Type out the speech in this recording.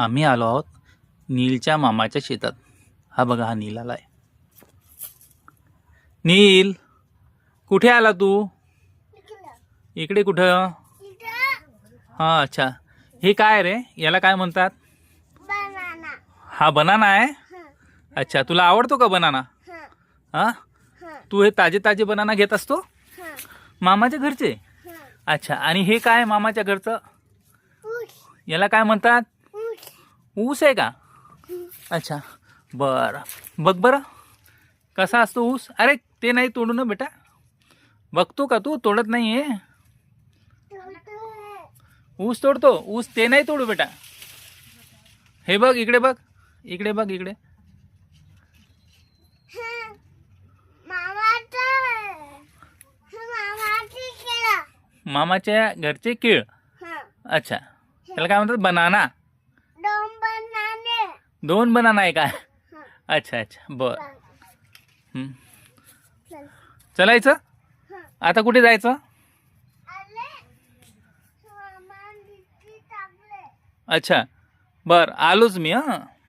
आम्ही आलो आहोत नीलच्या मामाच्या शेतात. हा बघा, हा नील आलाय. नील, कुठे आला तू? इकडे कुठं? हा, अच्छा. हे काय रे, याला काय म्हणतात? बनाना. हा बनाना आहे. अच्छा, तुला आवडतो का बनाना? हा, तू हे ताजे ताजे बनाना घेत असतो मामाच्या घरचे? अच्छा, आणि हे काय मामाच्या घरचं? याला काय म्हणतात? ऊस आहे का? अच्छा, बरं. बघ बरं कसा असतो ऊस. अरे ते नाही तोडू ना बेटा. बघतो का तू? तोडत नाही आहे. ऊस तोडतो? ऊस ते नाही तोडू बेटा. हे बघ इकडे, बघ इकडे, बघ इकडे. मामाच्या घरचे केळ. अच्छा, त्याला काय म्हणतात? बनाना. दोन बनाना आहे काय? अच्छा अच्छा, बर. चलायचं आता? कुठे जायचं? अच्छा, बर, आलोच मी. हां.